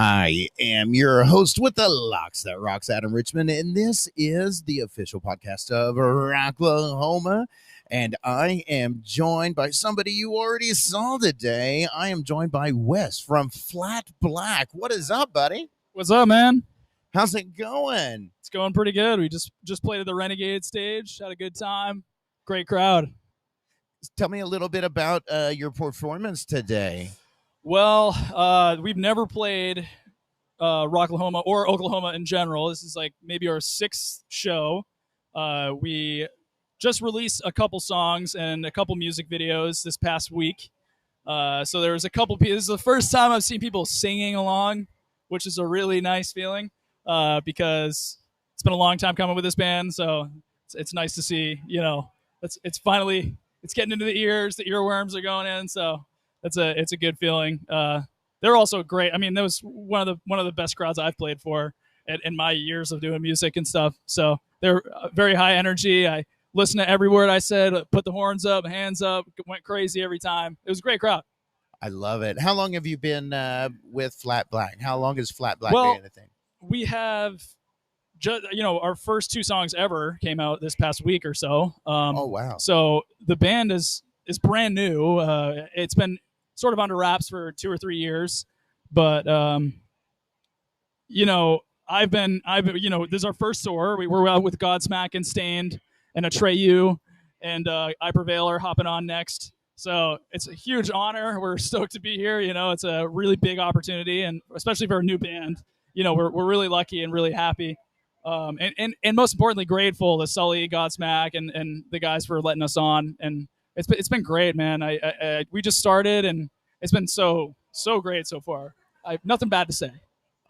I am your host with the locks that rocks, Adam Richmond, and this is the official podcast of Rocklahoma. And I am joined by somebody you already saw today. I am joined by Wes from Flat Black. What is up, buddy? What's up, man? How's it going? It's going pretty good. We just played at the Renegade stage, had a good time. Great crowd. Tell me a little bit about your performance today. Well, we've never played Rocklahoma or Oklahoma in general. This is like maybe our sixth show. We just released a couple songs and a couple music videos this past week. So there was a couple people. This is the first time I've seen people singing along, which is a really nice feeling because it's been a long time coming with this band. So it's nice to see, it's finally, it's getting into the ears, the earworms are going in. So it's a good feeling. They're also great. I mean, that was one of the best crowds I've played for in my years of doing music and stuff. So they're very high energy. I listened to every word I said, put the horns up, hands up, went crazy every time. It was a great crowd. I love it. How long have you been with Flat Black? How long has Flat Black been a thing? We have just, our first two songs ever came out this past week or so. Oh, wow. So the band is brand new. It's been sort of under wraps for 2 or 3 years, but I've been, this is our first tour. We were out with Godsmack and Stained and Atreyu, and I Prevail are hopping on next. So it's a huge honor. We're stoked to be here. It's a really big opportunity, and especially for a new band. We're really lucky and really happy, and most importantly, grateful to Sully, Godsmack, and the guys for letting us on. And it's been great, man. We just started, and it's been so great so far. I have nothing bad to say.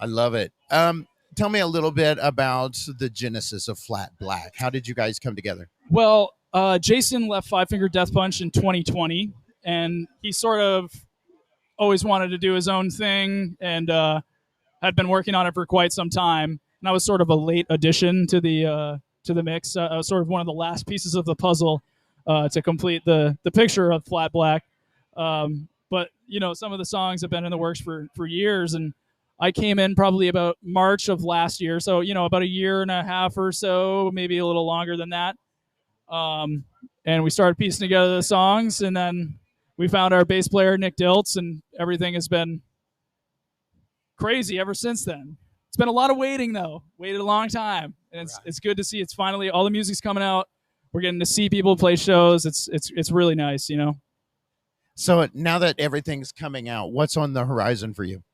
I love it. Tell me a little bit about the genesis of Flat Black. How did you guys come together? Well, Jason left Five Finger Death Punch in 2020, and he sort of always wanted to do his own thing, and had been working on it for quite some time. And I was sort of a late addition to the mix. I was sort of one of the last pieces of the puzzle to complete the picture of Flat Black. But some of the songs have been in the works for years, and I came in probably about March of last year. So, about a year and a half or so, maybe a little longer than that. And we started piecing together the songs, and then we found our bass player, Nick Diltz, and everything has been crazy ever since then. It's been a lot of waiting, though. Waited a long time. And it's good to see it's finally, all the music's coming out. We're getting to see people play shows. It's really nice, So now that everything's coming out, what's on the horizon for you?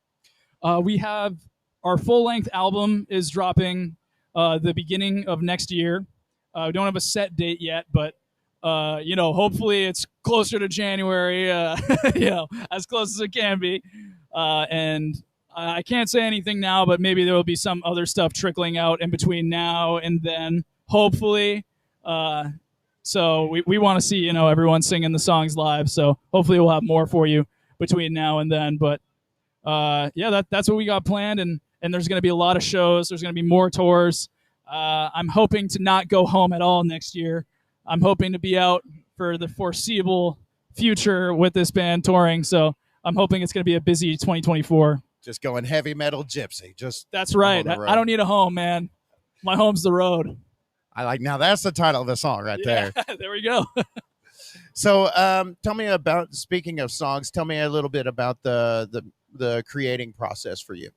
We have our full-length album is dropping the beginning of next year. We don't have a set date yet, but hopefully it's closer to January. As close as it can be. And I can't say anything now, but maybe there will be some other stuff trickling out in between now and then. Hopefully. So we want to see everyone singing the songs live. So hopefully we'll have more for you between now and then. But that's what we got planned, and there's going to be a lot of shows. There's going to be more tours. I'm hoping to not go home at all next year. I'm hoping to be out for the foreseeable future with this band touring. So I'm hoping it's going to be a busy 2024. Just going heavy metal gypsy. That's right. I don't need a home, man. My home's the road. Now that's the title of the song right there. There we go. So tell me about, speaking of songs, tell me a little bit about the creating process for you.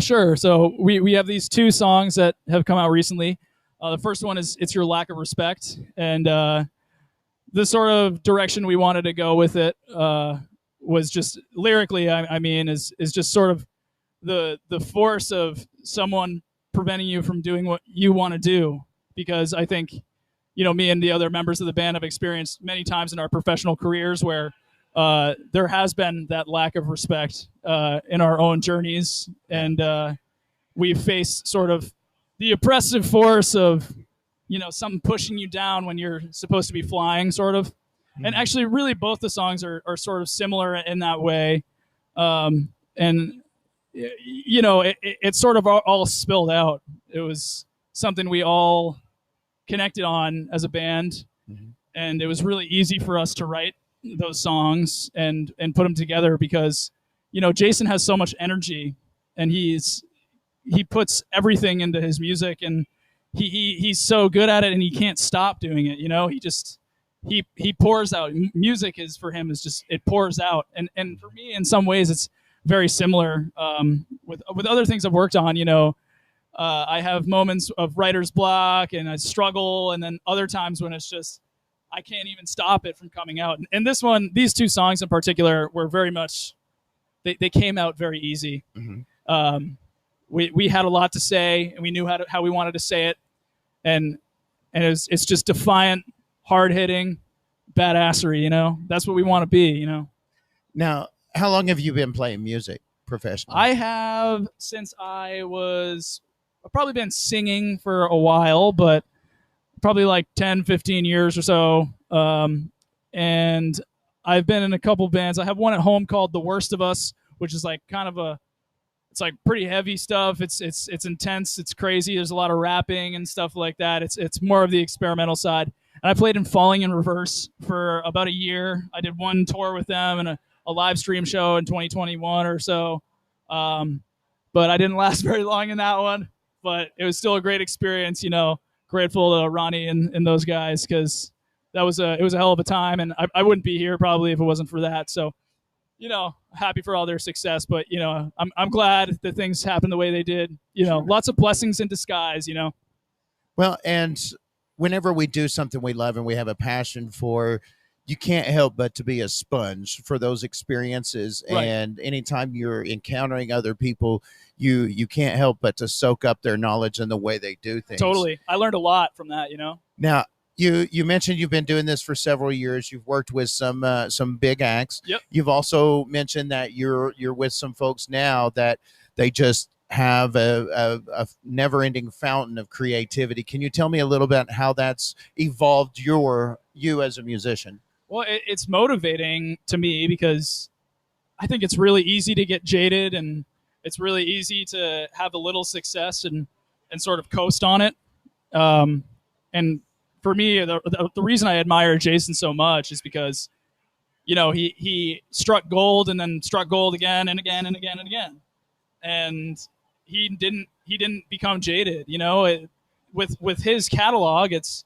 Sure. So we have these two songs that have come out recently. The first one is It's Your Lack of Respect. And the sort of direction we wanted to go with it was just lyrically, is just sort of the force of someone preventing you from doing what you want to do. Because I think, me and the other members of the band have experienced many times in our professional careers where there has been that lack of respect in our own journeys, and we've faced sort of the oppressive force of, something pushing you down when you're supposed to be flying, sort of. Mm-hmm. And actually, really, both the songs are sort of similar in that way. And it's sort of all spilled out. It was something we all connected on as a band, mm-hmm. and it was really easy for us to write those songs and put them together because, Jason has so much energy and he puts everything into his music, and he's so good at it, and he can't stop doing it. He pours out. Music is for him is just, it pours out, and for me in some ways it's very similar with other things I've worked on. I have moments of writer's block and I struggle, and then other times when it's just I can't even stop it from coming out. And these two songs in particular were very much, they came out very easy. Mm-hmm. We had a lot to say, and we knew how we wanted to say it, and it's just defiant, hard hitting, badassery. That's what we want to be. Now, how long have you been playing music professionally? I have since I've probably been singing for a while, but probably like 10, 15 years or so. And I've been in a couple bands. I have one at home called The Worst of Us, which is like kind of it's like pretty heavy stuff. It's intense. It's crazy. There's a lot of rapping and stuff like that. It's more of the experimental side. And I played in Falling in Reverse for about a year. I did one tour with them and a live stream show in 2021 or so. But I didn't last very long in that one. But it was still a great experience, grateful to Ronnie and those guys, because it was a hell of a time, and I wouldn't be here probably if it wasn't for that. So, happy for all their success, but I'm glad that things happened the way they did. Sure. Lots of blessings in disguise. Well, and whenever we do something we love and we have a passion for, you can't help but to be a sponge for those experiences. Right. And anytime you're encountering other people, you can't help but to soak up their knowledge and the way they do things. Totally. I learned a lot from that, Now, you mentioned you've been doing this for several years. You've worked with some big acts. Yep. You've also mentioned that you're with some folks now that they just have a never-ending fountain of creativity. Can you tell me a little bit how that's evolved you as a musician? Well, it's motivating to me because I think it's really easy to get jaded, and it's really easy to have a little success and sort of coast on it. And for me, the reason I admire Jason so much is because, he struck gold and then struck gold again and again and again and again. And he didn't become jaded, with his catalog, it's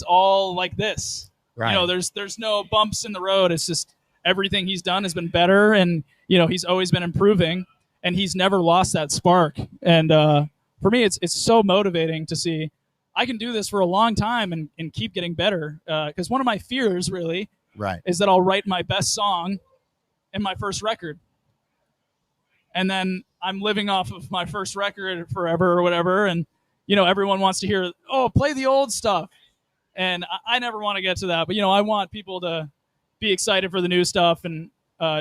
all like this. Right. There's no bumps in the road. It's just everything he's done has been better, and he's always been improving, and he's never lost that spark. And for me, it's so motivating to see I can do this for a long time and keep getting better. Because one of my fears really is that I'll write my best song in my first record, and then I'm living off of my first record forever or whatever, and everyone wants to hear, oh, play the old stuff. And I never want to get to that. But, I want people to be excited for the new stuff, and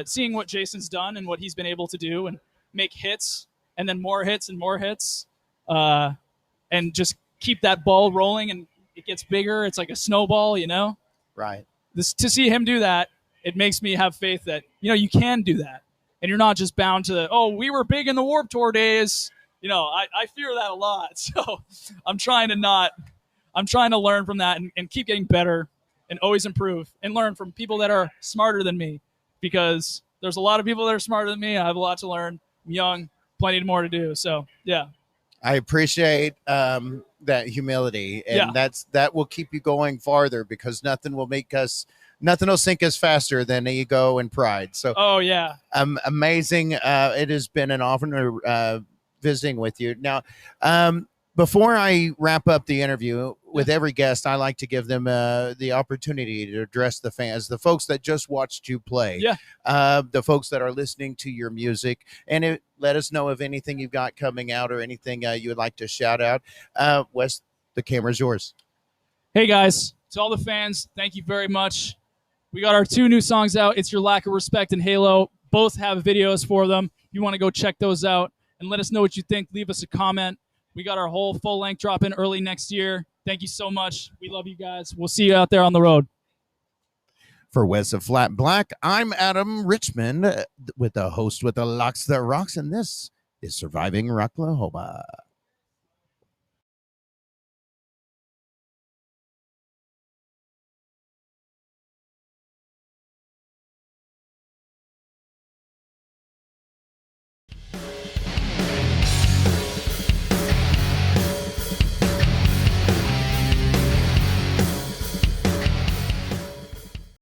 seeing what Jason's done and what he's been able to do and make hits and then more hits and more hits, and just keep that ball rolling, and it gets bigger. It's like a snowball, Right. To see him do that, it makes me have faith that, you can do that. And you're not just bound to, we were big in the Warped Tour days. I fear that a lot. So I'm trying to learn from that and keep getting better and always improve and learn from people that are smarter than me, because there's a lot of people that are smarter than me. I have a lot to learn. I'm young, plenty more to do. So, yeah. I appreciate that humility, and that will keep you going farther, because nothing will sink us faster than ego and pride. So, amazing. It has been an honor visiting with you. Now, before I wrap up the interview, with every guest, I like to give them the opportunity to address the fans, the folks that just watched you play, the folks that are listening to your music, and let us know of anything you've got coming out or anything you would like to shout out. Wes, the camera's yours. Hey, guys. To all the fans, thank you very much. We got our 2 new songs out. It's Your Lack of Respect and Halo. Both have videos for them. If you want to go check those out and let us know what you think, leave us a comment. We got our whole full length drop in early next year. Thank you so much. We love you guys. We'll see you out there on the road. For Wes of Flat Black, I'm Adam Richmond, with the host with the Locks That Rocks, and this is Surviving Rocklahoma.